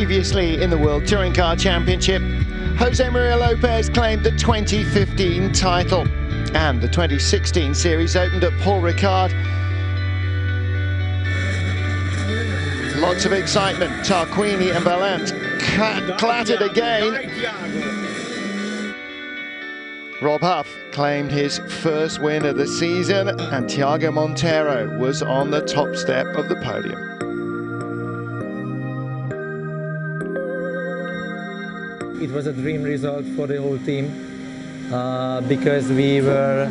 Previously in the World Touring Car Championship, Jose Maria Lopez claimed the 2015 title, and the 2016 series opened at Paul Ricard. Lots of excitement. Tarquini and Valente clattered again. Rob Huff claimed his first win of the season, and Thiago Monteiro was on the top step of the podium. It was a dream result for the whole team because we were,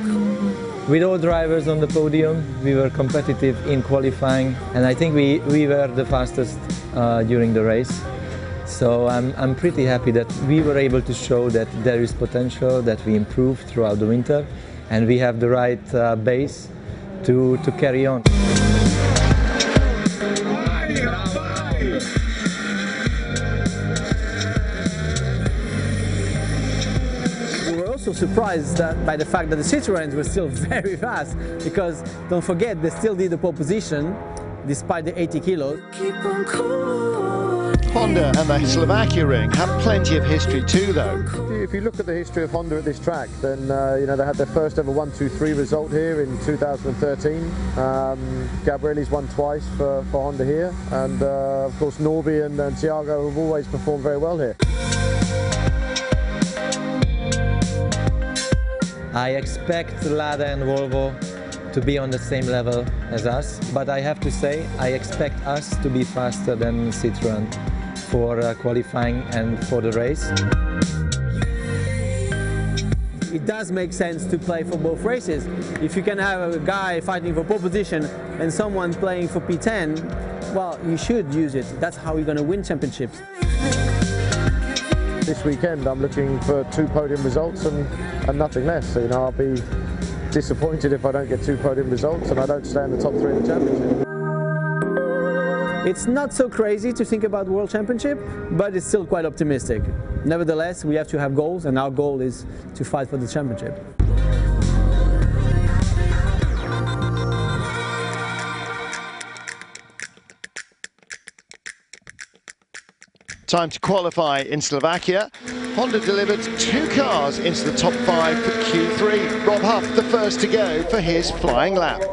with all drivers on the podium, we were competitive in qualifying, and I think we were the fastest during the race. So I'm pretty happy that we were able to show that there is potential, that we improved throughout the winter, and we have the right base to carry on. We were also surprised by the fact that the Citroëns were still very fast, because don't forget, they still did the pole position despite the 80 kilos. Honda and the Slovakia ring have plenty of history too, though. If you look at the history of Honda at this track, then you know, they had their first ever 1-2-3 result here in 2013. Gabrielli's won twice for Honda here, and of course Norby and Thiago have always performed very well here. I expect Lada and Volvo to be on the same level as us, but I have to say I expect us to be faster than Citroën for qualifying and for the race. It does make sense to play for both races. If you can have a guy fighting for pole position and someone playing for P10, well, you should use it. That's how you're going to win championships. This weekend I'm looking for 2 podium results and nothing less. So, you know, I'll be disappointed if I don't get 2 podium results and I don't stay in the top 3 in the championship. It's not so crazy to think about World Championship, but it's still quite optimistic. Nevertheless, we have to have goals, and our goal is to fight for the championship. Time to qualify in Slovakia. Honda delivered 2 cars into the top 5 for Q3. Rob Huff, the first to go for his flying lap.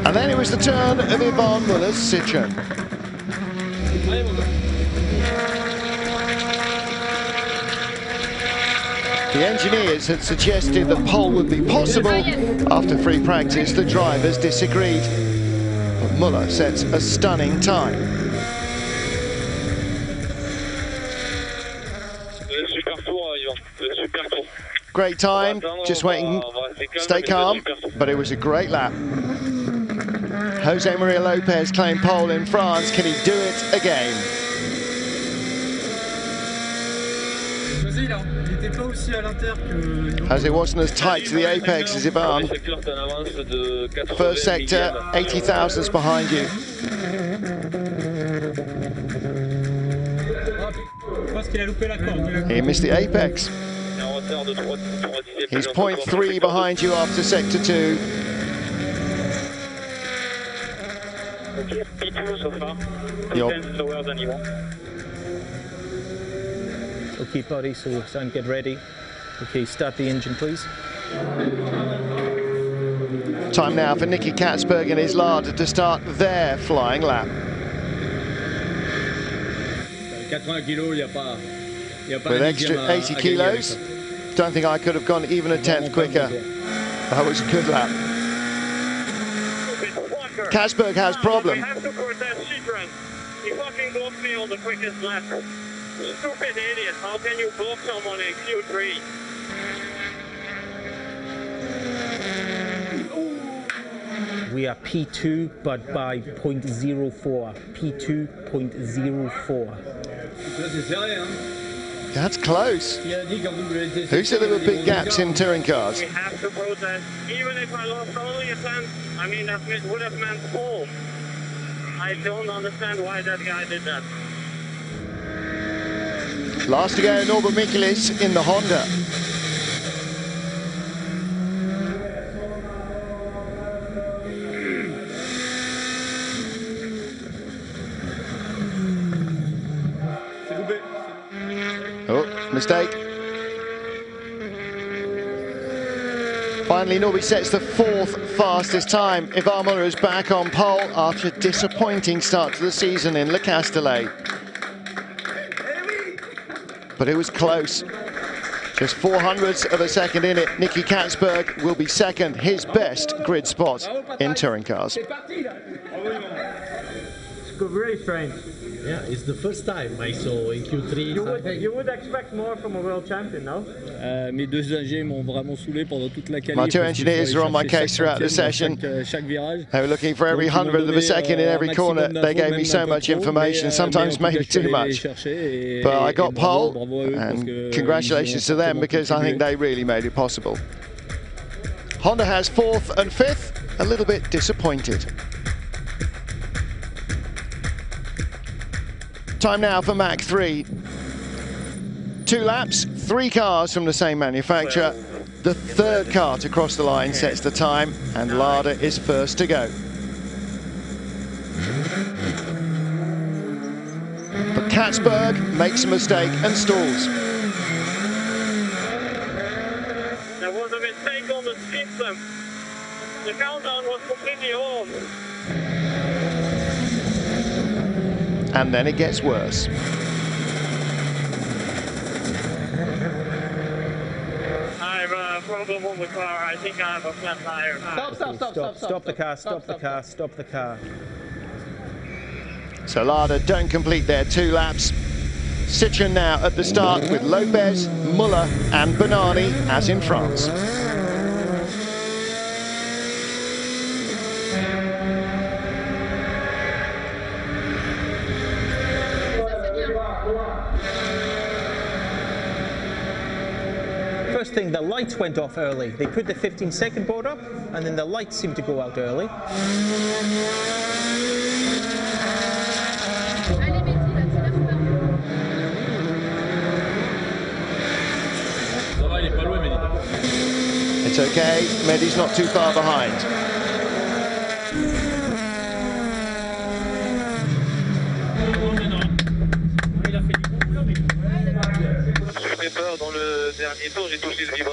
And then it was the turn of Yvonne Muller's Citroën. The engineers had suggested the pole would be possible. After free practice, the drivers disagreed. But Muller sets a stunning time. Great time, just waiting, stay calm, but it was a great lap. Jose Maria Lopez claimed pole in France. Can he do it again? Jose wasn't as tight to the apex as Ivan. First sector, 80,000s behind you. He missed the apex. He's 0.3 behind you after sector 2. Okay, buddy, so son, get ready. Okay, start the engine, please. Time now for Nicky Katzberg and his Lada to start their flying lap. 80 kilos, With extra 80 kilos, don't think I could have gone even a 10th quicker. That was a good lap. Katzberg has problem. We have to protest Citroën. He fucking blocked me on the quickest lap. Stupid idiot. How can you block someone in Q3? We are P2, but by 0.04. P2.04. That's close. Who said there were big gaps in touring cars? We have to protest. Even if I lost only a tenth, I mean, that would have meant pole. I don't understand why that guy did that. Last to go, Norbert Michelis in the Honda. Mistake. Finally, Norby sets the 4th fastest time. Ivar Muller is back on pole after a disappointing start to the season in Le Castellet. But it was close. Just 0.04 of a second in it. Nicky Katzberg will be second, his best grid spot in touring cars. It's really strange. Yeah, it's the first time I saw in Q3. You would expect more from a world champion, no? Mes deux ingés m'ont vraiment saoulé pendant toute la qualif. My two engineers were on my case throughout the session. They were looking for every 100th of a second in every corner. They gave me so much information, sometimes maybe too much. But I got pole, and congratulations to them, because I think they really made it possible. Honda has 4th and 5th, a little bit disappointed. Time now for Mach 3. 2 laps, 3 cars from the same manufacturer. The 3rd car to cross the line sets the time, and Lada is first to go. But Katzberg makes a mistake and stalls. There was a mistake on the system. The countdown was completely wrong. And then it gets worse. I have a problem on the car. I think I have a flat tire. Stop the car, stop the car, stop the car. So Lada don't complete their 2 laps. Citroën now at the start with Lopez, Muller and Bernani as in France. First thing, the lights went off early. They put the 15-second board up, and then the lights seemed to go out early. It's okay, Mehdi's not too far behind.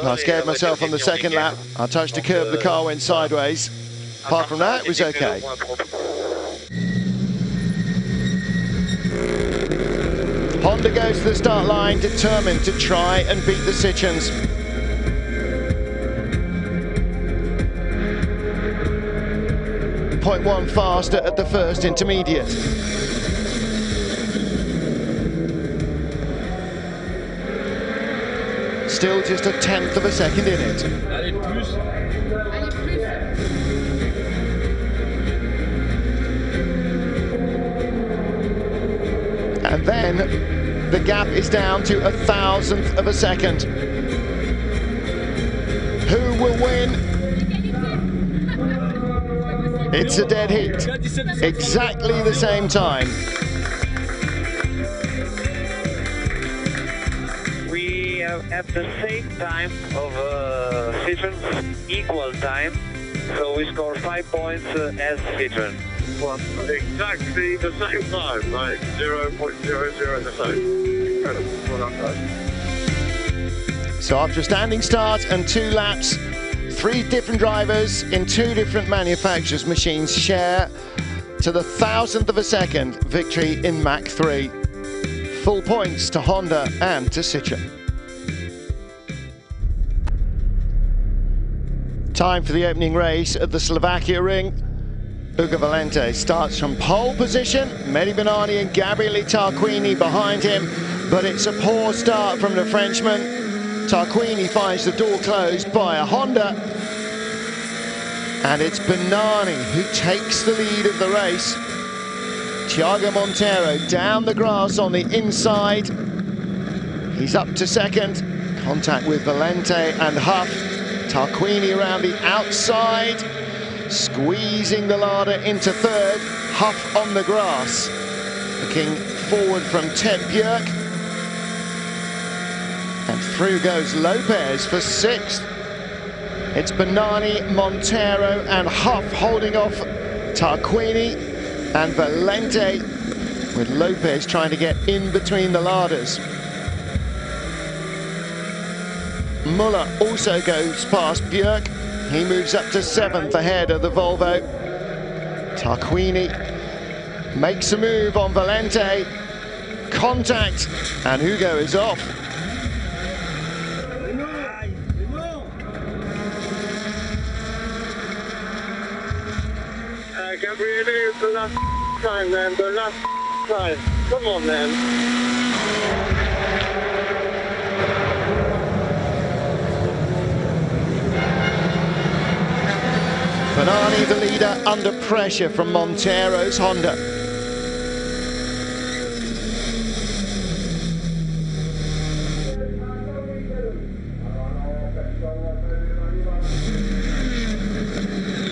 I scared myself on the 2nd lap. I touched a curb, the car went sideways. Apart from that, it was okay. Honda goes to the start line, determined to try and beat the Citroëns. .1 faster at the first intermediate. Still just a 1/10 of a second in it. And then the gap is down to 1/1000th of a second. Who will win? It's a dead heat. Exactly the same time. At the same time of Citroën, equal time, so we score 5 points as Citroën. Well, exactly the same time, like 0.00 the same. Incredible. Well done, guys. So after a standing start and 2 laps, 3 different drivers in 2 different manufacturers' machines share to the 1/1000th of a second victory in Mach 3. Full points to Honda and to Citroën. Time for the opening race at the Slovakia ring. Ugo Valente starts from pole position. Mehdi Bernani and Gabriele Tarquini behind him, but it's a poor start from the Frenchman. Tarquini finds the door closed by a Honda. And it's Bernani who takes the lead of the race. Thiago Monteiro down the grass on the inside. He's up to second. Contact with Valente and Huff. Tarquini around the outside, squeezing the Lada into 3rd. Huff on the grass, looking forward from Ted Björk. And through goes Lopez for 6th. It's Bernani, Monteiro and Huff holding off Tarquini and Valente, with Lopez trying to get in between the Ladas. Muller also goes past Björk. He moves up to 7th ahead of the Volvo. Tarquini makes a move on Valente. Contact, and Hugo is off. Gabriele, the last time, man. The last time. Come on, man. Bernani, the leader, under pressure from Montero's Honda.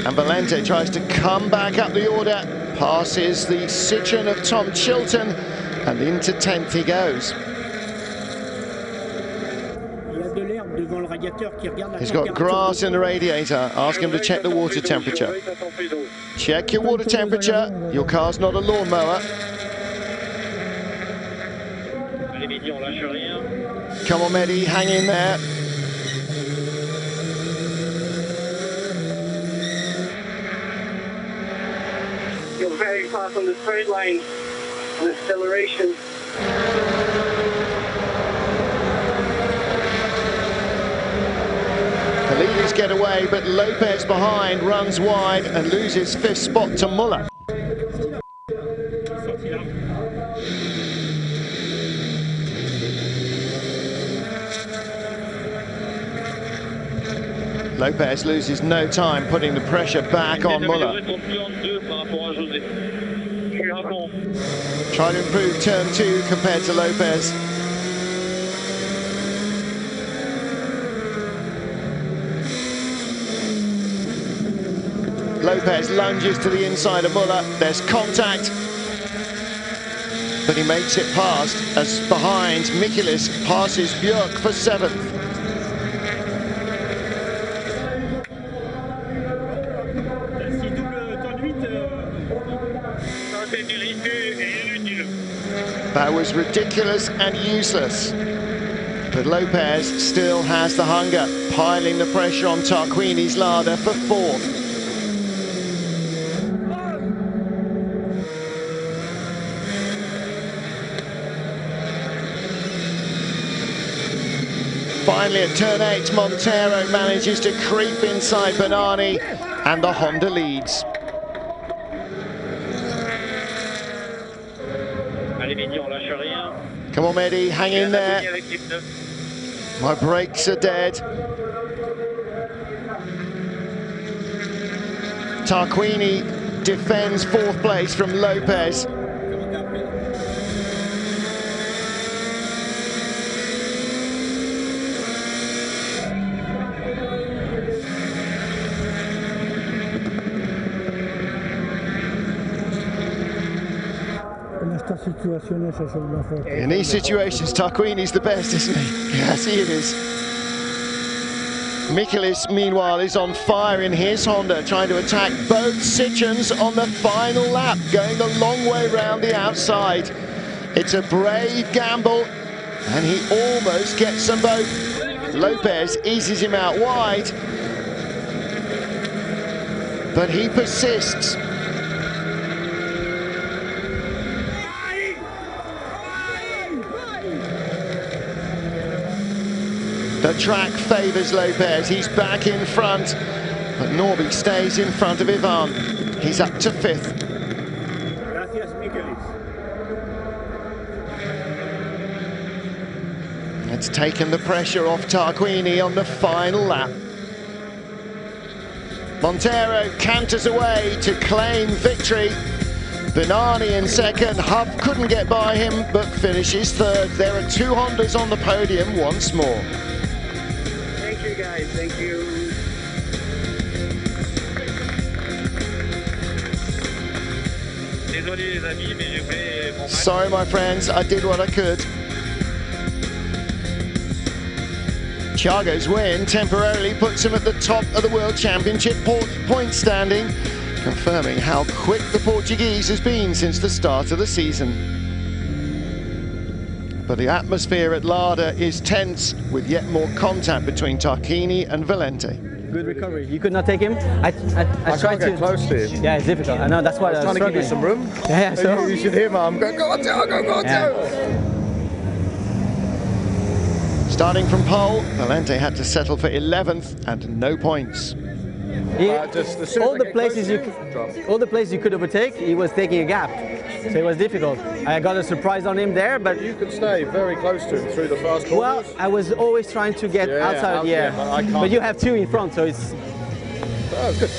And Valente tries to come back up the order, passes the Citroen of Tom Chilton, and into 10th he goes. He's got grass in the radiator. Ask him to check the water temperature. Check your water temperature. Your car's not a lawnmower. Come on, Mehdi, hang in there. You're very fast on the straight line, on acceleration. The leaders get away, but Lopez behind runs wide and loses 5th spot to Muller. Lopez loses no time, putting the pressure back on Muller. Trying to improve turn 2 compared to Lopez. Lopez lunges to the inside of Muller. There's contact, but he makes it past as behind Michaelis passes Björk for 7th. That was ridiculous and useless. But Lopez still has the hunger, piling the pressure on Tarquini's Lada for 4th. Finally at turn 8, Montero manages to creep inside Bernani, and the Honda leads. Come on, Mehdi, hang in there. My brakes are dead. Tarquini defends 4th place from Lopez. In these situations, Tarquini's the best, isn't he? Yes, he is. Michaelis, meanwhile, is on fire in his Honda, trying to attack both Citroens on the final lap, going the long way round the outside. It's a brave gamble, and he almost gets them both. Lopez eases him out wide, but he persists. The track favours Lopez. He's back in front, but Norby stays in front of Ivan. He's up to 5th. It's taken the pressure off Tarquini on the final lap. Montero canters away to claim victory. Bernani in 2nd. Huff couldn't get by him, but finishes 3rd. There are 2 Hondas on the podium once more. Thank you, guys. Thank you. Sorry, my friends, I did what I could. Thiago's win temporarily puts him at the top of the World Championship point standing, confirming how quick the Portuguese has been since the start of the season. But the atmosphere at Lada is tense, with yet more contact between Tarquini and Valente. Good recovery. You could not take him. I tried to get close to him. Yeah, it's difficult. I know. That's why I was trying to give you some room. Yeah. So You should hear my arm going, go on, Tiago, go on, Tiago. Starting from pole, Valente had to settle for 11th and no points. all the places you could overtake, he was taking a gap, so it was difficult. I got a surprise on him there, but you could stay very close to him through the fast corners. Well, I was always trying to get outside of the air, but you have two in front, so it's. Oh, good.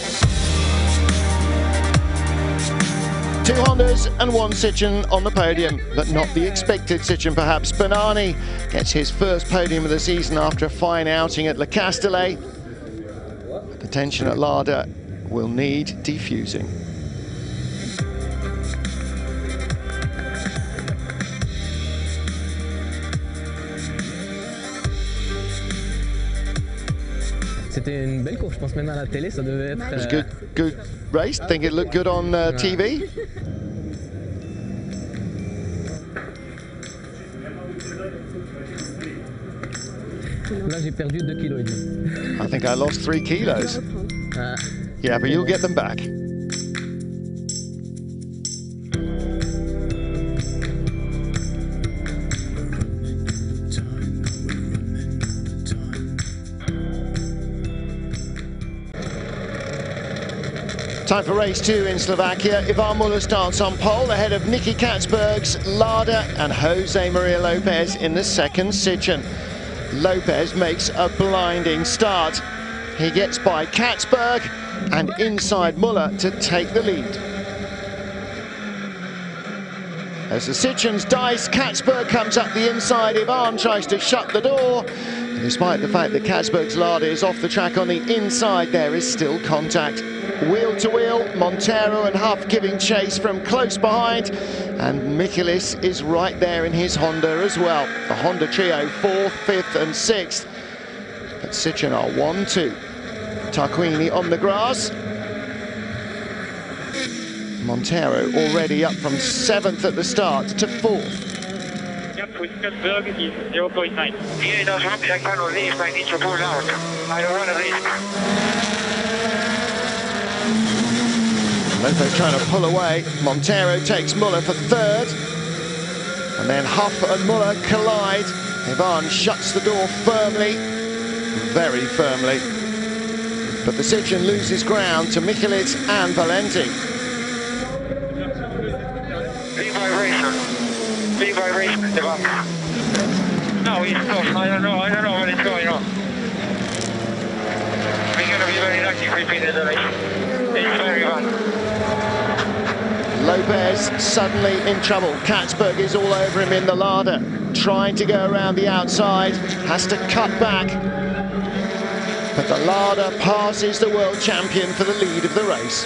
2 Hondas and 1 Citroen on the podium, but not the expected Citroen perhaps. Bernani gets his first podium of the season after a fine outing at Le Castellet. The tension at Lada will need defusing. C'était une belle course, je pense même à la télé ça devait être... It was a good race. Think it looked good on TV? Là j'ai perdu 2,5 kg. I think I lost 3 kilos. Yeah, but you'll get them back. Time for race 2 in Slovakia. Ivan Muller starts on pole ahead of Nicky Katzberg's Lada and Jose Maria Lopez in the second Citroen. Lopez makes a blinding start. He gets by Katzberg and inside Muller to take the lead. As the Citroen's dice, Katzberg comes up the inside. Ivan tries to shut the door. And despite the fact that Katzberg's Lada is off the track on the inside, there is still contact. Wheel to wheel, Montero and Huff giving chase from close behind, and Michaelis is right there in his Honda as well. The Honda trio 4th, 5th and 6th, but Citroen are 1-2. Tarquini on the grass. Montero already up from 7th at the start to 4th. Gap with Katzberg is 0.9. Here it does look like I cannot leave, I need to pull out. I don't want to leave. Lopez trying to pull away. Montero takes Muller for 3rd. And then Huff and Muller collide. Ivan shuts the door firmly, very firmly. But the Citroen loses ground to Michaelis and Valenti. Big vibration in the back. No, he's close. I don't know what is going on. We're going to be very lucky if we finish the race. It's very bad. Lopez suddenly in trouble. Katzberg is all over him in the Lada, trying to go around the outside, has to cut back. But the Lada passes the world champion for the lead of the race.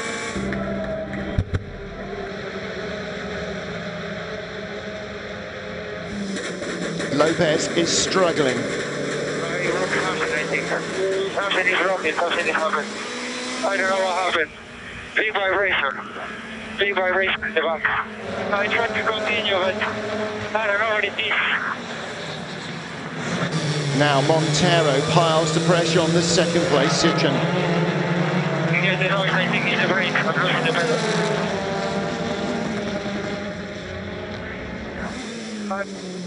Lopez is struggling. Something is wrong, something is happening. I don't know what happened. Big vibration in the back. I tried to continue, but I don't know what it is. Now Montero piles the pressure on the second place Citroen. Yeah, the noise, I think, is a brake. I'm losing the pedal.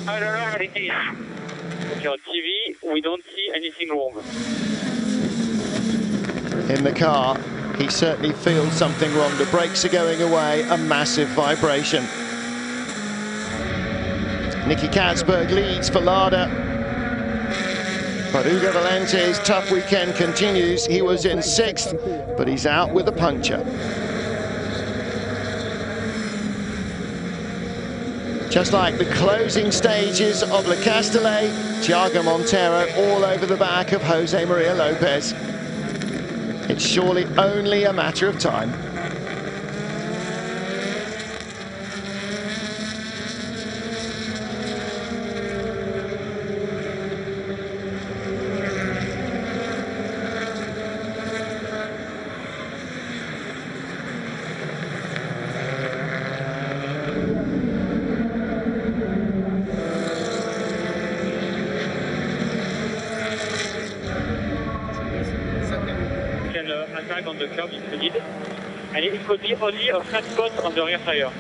I don't know what it is. Okay, on TV, we don't see anything wrong. In the car, he certainly feels something wrong. The brakes are going away, a massive vibration. Nicky Katzberg leads for Lada. But Ugo Valente's tough weekend continues. He was in 6th, but he's out with a puncture. Just like the closing stages of Le Castellet, Thiago Montero all over the back of Jose Maria Lopez. It's surely only a matter of time. track on the curb in the lead, and it could be only a flat spot on the rear tire.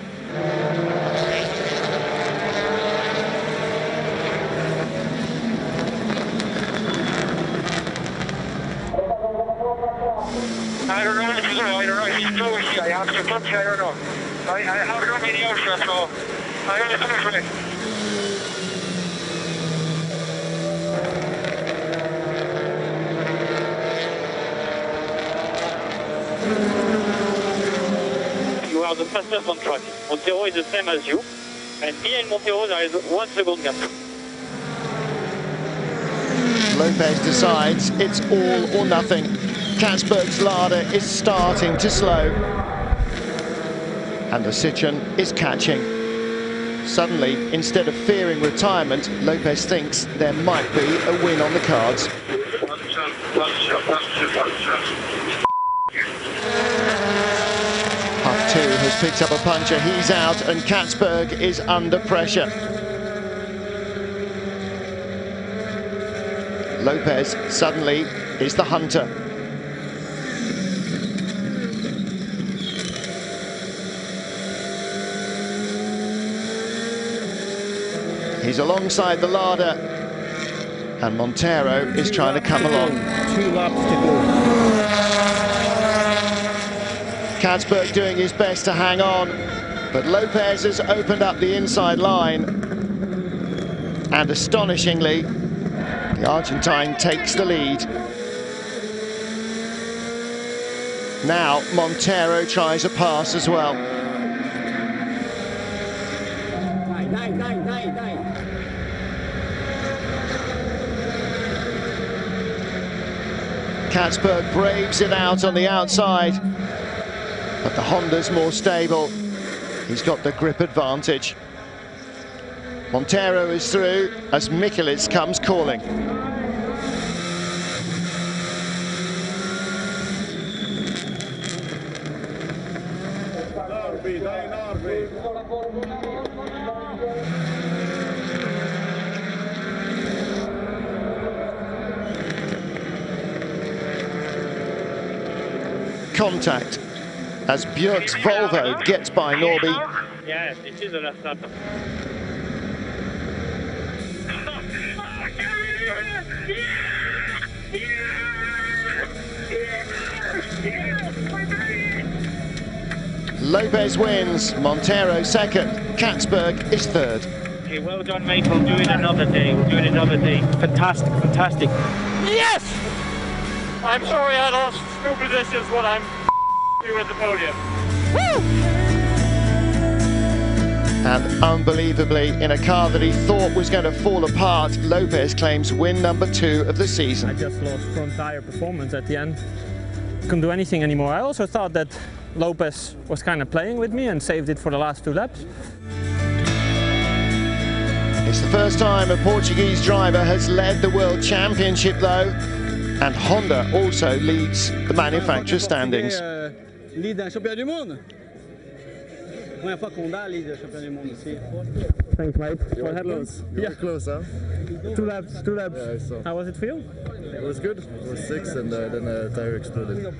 I don't know if it's close. I have to touch, I don't know. I have no many options, so I don't know. You are the fastest on track. Montero is the same as you, and me and Montero there is 1 second gap. Lopez decides it's all or nothing. Katzberg's Lada is starting to slow, and the Citroen is catching. Suddenly, instead of fearing retirement, Lopez thinks there might be a win on the cards. Huff 2 has picked up a puncher, he's out, and Katzberg is under pressure. Lopez suddenly is the hunter. He's alongside the Lada, and Montero is trying to come along. 2 laps to go. Katzberg doing his best to hang on, but Lopez has opened up the inside line, and astonishingly, the Argentine takes the lead. Now Montero tries a pass as well. Katzberg braves it out on the outside, but the Honda's more stable. He's got the grip advantage. Montero is through as Mikulits comes calling. Contact as Björk's Volvo gets by Norby. Yes, it is the last lap. Lopez wins, Montero second, Katzberg is third. Okay, well done, mate. We'll do it another day. We'll do it another day. Fantastic, fantastic. Yes! I'm sorry I lost 2 positions when I'm you at the podium. Woo! And unbelievably, in a car that he thought was going to fall apart, Lopez claims win number 2 of the season. I just lost front tire performance at the end. Couldn't do anything anymore. I also thought that Lopez was kind of playing with me and saved it for the last 2 laps. It's the first time a Portuguese driver has led the World Championship though, and Honda also leads the manufacturer standings. Lead un champion du monde. Première fois qu'Honda lead le champion du monde aussi. Thanks, mate. What happens? You're close, huh? 2 laps. Yeah, I saw. How was it for you? It was good. It was 6 and then the tire exploded.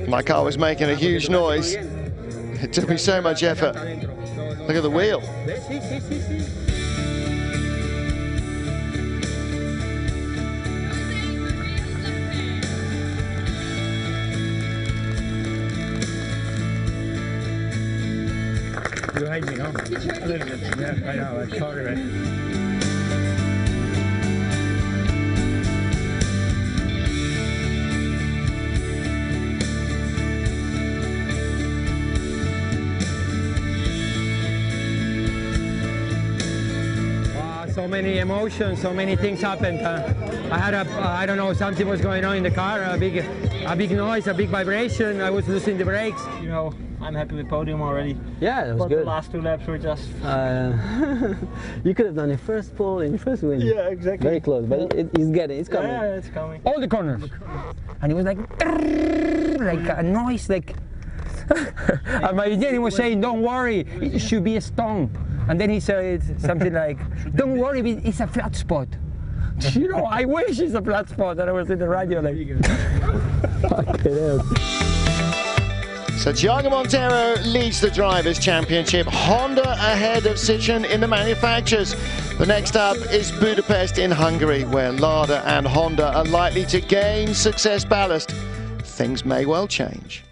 My car was making a huge noise. It took me so much effort. Look at the wheel. You hate me, no? A little bit. Yeah, I know. I'm sorry, mate. So many emotions, so many things happened. I had I don't know, something was going on in the car, a big noise, a big vibration. I was losing the brakes. You know, I'm happy with podium already. Yeah, it was but good. The last 2 laps were just... you could have done your first pole and your first win. Yeah, exactly. Very close, but it's coming. Yeah, it's coming. All the corners. And it was like a noise, like... and my engineer was saying, don't worry, it should be a stone. And then he said something like, don't worry, it's a flat spot. You know, I wish it's a flat spot that I was in the radio like. Fucking hell. So Thiago Monteiro leads the Drivers' Championship. Honda ahead of Citroën in the manufacturers. The next up is Budapest in Hungary, where Lada and Honda are likely to gain success ballast. Things may well change.